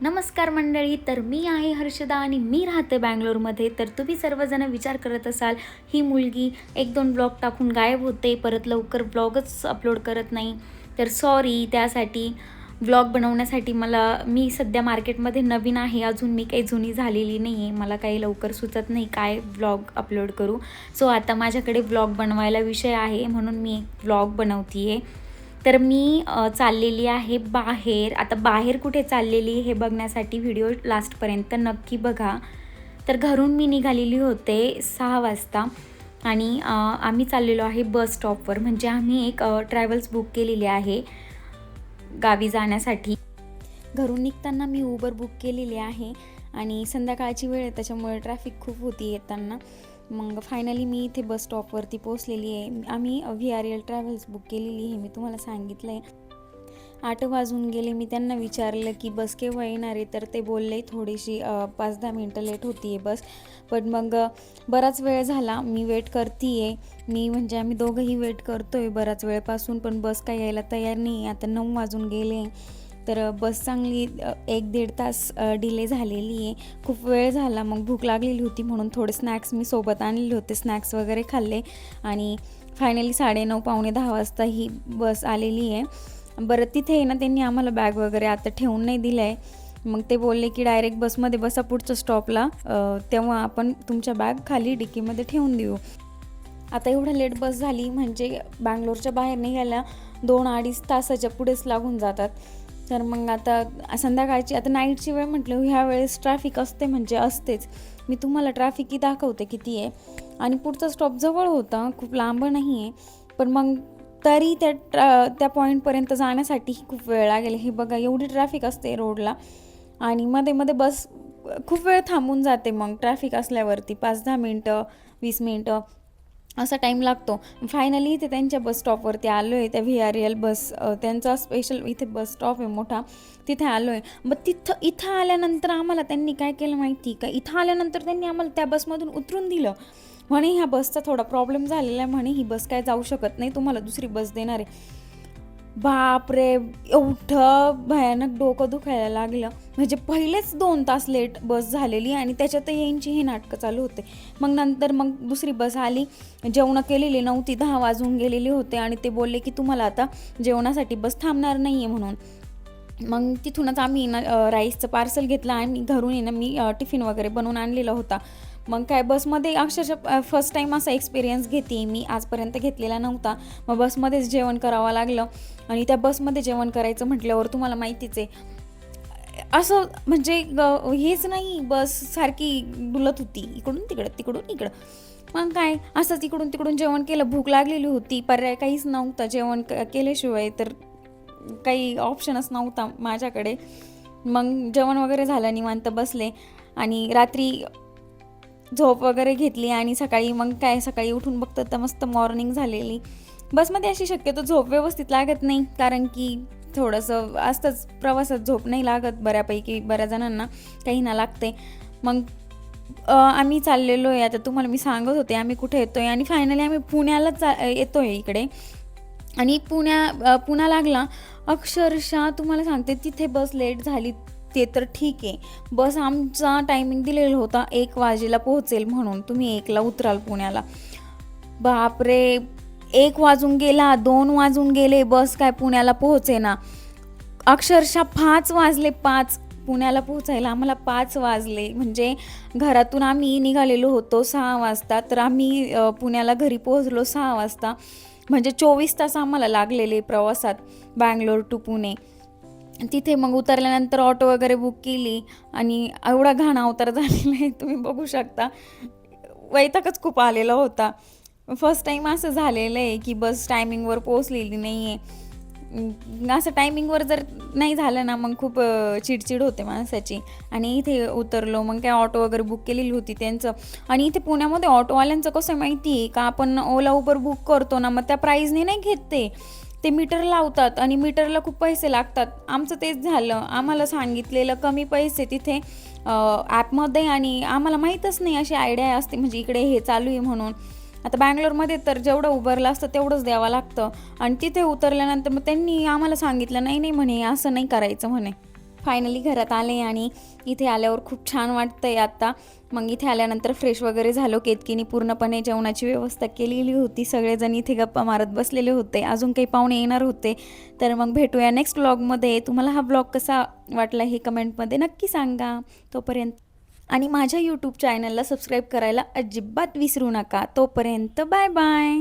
नमस्कार मंडळी, तर मी आहे हर्षदा आणि मी राहते बँगलोरमध्ये. तर तुम्ही सर्वजण विचार करत असाल ही मुलगी 1-2 ब्लॉग टाकून गायब होते, परत लवकर ब्लॉगच अपलोड करत नाही. तर सॉरी त्यासाठी. व्लॉग बनवण्यासाठी मी सध्या मार्केटमध्ये नवीन आहे, अजून मी काही जुनी झालेली नाही आहे. मला काही लवकर सुचत नाही काय व्लॉग अपलोड करू. सो आता माझ्याकडे व्लॉग बनवायला विषय आहे म्हणून मी एक व्लॉग बनवते आहे. तर मी चाललेली आहे बाहेर. आता बाहेर कुठे चाललेली हे बघण्यासाठी व्हिडिओ लास्टपर्यंत नक्की बघा. तर घरून मी निघालेली होते 6 वाजता आणि आम्ही चाललेलो आहे बस स्टॉपवर. म्हणजे आम्ही एक ट्रॅव्हल्स बुक केलेली आहे गावी जाण्यासाठी. घरून निघताना मी उबर बुक केलेली आहे आणि संध्याकाळची वेळ आहे त्याच्यामुळे ट्रॅफिक खूप होती येताना. मग फायनली मी इथे बस स्टॉपवरती पोचलेली आहे. आम्ही VRL ट्रॅव्हल्स बुक केलेली आहे, मी तुम्हाला सांगितलं आहे. 8 वाजून गेले. मी त्यांना विचारलं की बस केव्हा येणार आहे, तर ते बोलले थोडीशी 5-10 मिनटं लेट होती आहे बस. पण मग बराच वेळ झाला मी वेट करते आहे. म्हणजे आम्ही दोघंही वेट करतो आहे बराच वेळपासून, पण बस काही यायला तयार नाही. आता 9 वाजून गेले. तर बस चांगली 1-1.5 तास डिले झालेली आहे. खूप वेळ झाला. मग भूक लागलेली होती म्हणून थोडे स्नॅक्स मी सोबत आणलेले होते, स्नॅक्स वगैरे खाल्ले आणि फायनली 9:30 पावणे 10 वाजता ही बस आलेली आहे. बरं तिथे आहे ना त्यांनी आम्हाला बॅग वगैरे आता ठेवून नाही दिलं आहे. मग ते बोलले की डायरेक्ट बसमध्ये बसा पुढच्या स्टॉपला, तेव्हा आपण तुमच्या बॅग खाली डिकीमध्ये ठेवून देऊ. आता एवढं लेट बस झाली म्हणजे बँगलोरच्या बाहेर निघायला 2-2.5 तासाच्या पुढेच लागून जातात. तर मग आता संध्याकाळची आता नाईटची वेळ म्हटलं ह्या वेळेस ट्रॅफिक असते म्हणजे असतेच. मी तुम्हाला ट्रॅफिकही दाखवते किती आहे. आणि पुढचा स्टॉप जवळ होता, खूप लांब नाही आहे. पण मग तरी त्या पॉईंटपर्यंत जाण्यासाठी खूप वेळ लागेल. हे बघा एवढी ट्रॅफिक असते रोडला आणि मध्ये मध्ये बस खूप वेळ थांबून जाते. मग ट्रॅफिक असल्यावरती 5-10 मिनटं 20 मिनटं असा टाईम लागतो. फायनली इथे त्यांच्या बस स्टॉपवरती आलो आहे. त्या VRL बस त्यांचा स्पेशल इथे बस स्टॉप आहे मोठा, तिथे आलो आहे. मग इथं आल्यानंतर आम्हाला त्यांनी काय केलं माहिती का, इथं आल्यानंतर त्यांनी आम्हाला त्या बसमधून उतरून दिलं. म्हणे ह्या बसचा थोडा प्रॉब्लेम झालेला आहे, म्हणे ही बस काय जाऊ शकत नाही, तुम्हाला दुसरी बस देणार आहे. बापरे, एवढं भयानक डोकं दुखायला लागलं. म्हणजे पहिलेच 2 तास लेट बस झालेली आणि त्याच्यात यांची हे नाटकं चालू होते. मग नंतर दुसरी बस आली. जेवणं केलेली नव्हती, 10 वाजून गेलेले होते आणि ते बोलले की तुम्हाला आता जेवणासाठी बस थांबणार नाही आहे म्हणून. मग तिथूनच आम्ही राईसचं पार्सल घेतलं आणि घरून मी टिफिन वगैरे बनवून आणलेला होता. मग काय बसमध्ये अक्षरशः फर्स्ट टाईम असा एक्सपिरियन्स घेते मी, आजपर्यंत घेतलेला नव्हता. मग बसमध्येच जेवण करावं लागलं आणि त्या बसमध्ये जेवण करायचं म्हटल्यावर तुम्हाला माहितीच आहे असं म्हणजे हेच नाही, बस सारखी डुलत होती इकडून तिकडं. मग काय असंच इकडून तिकडून जेवण केलं. भूक लागलेली होती, पर्याय काहीच नव्हता जेवण केल्याशिवाय, तर काही ऑप्शनच नव्हता माझ्याकडे. मग जेवण वगैरे झालं, निवांत बसले आणि रात्री झोप वगैरे घेतली आणि सकाळी उठून बघतात तर मस्त मॉर्निंग झालेली. बसमध्ये अशी शक्यतो झोप व्यवस्थित लागत नाही, कारण की थोडंसं असतंच प्रवासात झोप नाही लागत बऱ्यापैकी, बऱ्याच जणांना, काही ना लागते. मग आम्ही चाललेलो आहे. आता तुम्हाला मी सांगत होते आम्ही कुठे येतो आहे आणि फायनली आम्ही पुण्यालाच येतो आहे इकडे. आणि पुणा लागला. अक्षरशः तुम्हाला सांगते तिथे बस लेट झाली ते तर ठीक आहे. बस आमचा टायमिंग दिलेला होता 1 वाजेला पोहोचेल म्हणून, तुम्ही 1ला उतराल पुण्याला. बापरे, 1 वाजून गेला, 2 वाजून गेले, बस काय पुण्याला पोहोचे ना. अक्षरशः 5 वाजले, पुण्याला पोहोचायला आम्हाला 5 वाजले. म्हणजे घरातून आम्ही निघालेलो होतो 6 वाजता, तर आम्ही पुण्याला घरी पोहोचलो 6 वाजता. म्हणजे 24 तास आम्हाला लागलेले प्रवासात बँगलोर टू पुणे. तिथे मग उतरल्यानंतर ऑटो वगैरे बुक केली आणि एवढा घाण अवतार झालेला आहे तुम्ही बघू शकता. वैतागच खूप आलेला होता. फर्स्ट टाईम असं झालेलं आहे की बस टायमिंगवर पोहोचलेली नाही आहे. असं टायमिंगवर जर नाही झालं ना मग खूप चिडचिड होते माणसाची. आणि इथे उतरलो, मग काय ऑटो वगैरे बुक केलेली होती त्यांचं. आणि इथे पुण्यामध्ये ऑटोवाल्यांचं कसं माहिती आहे का, आपण ओला उबर बुक करतो ना, मग त्या प्राईजने नाही घेत ते मीटर लावतात आणि मीटरला खूप पैसे लागतात. आमचं तेच झालं, आम्हाला सांगितलेलं कमी पैसे तिथे ॲपमध्ये आणि आम्हाला माहीतच नाही, अशी आयडिया असते म्हणजे इकडे हे चालू आहे म्हणून. आता बँगलोरमध्ये तर जेवढं उभारलं असतं तेवढंच द्यावं लागतं आणि तिथे उतरल्यानंतर मग त्यांनी आम्हाला सांगितलं नाही नाही म्हणे असं नाही करायचं म्हणे. फायनली घरात आले आणि इथे आल्यावर खूप छान वाटतं आहे आता. मग इथे आल्यानंतर फ्रेश वगैरे झालो. केतकीने पूर्णपणे जेवणाची व्यवस्था केलेली होती. सगळेजण इथे गप्पा मारत बसलेले होते. अजून काही पाहुणे येणार होते. तर मग भेटूया नेक्स्ट व्लॉगमध्ये. तुम्हाला हा व्लॉग कसा वाटला हे कमेंटमध्ये नक्की सांगा. तोपर्यंत आणि माझ्या यूट्यूब चॅनलला सबस्क्राईब करायला अजिबात विसरू नका. तोपर्यंत बाय बाय.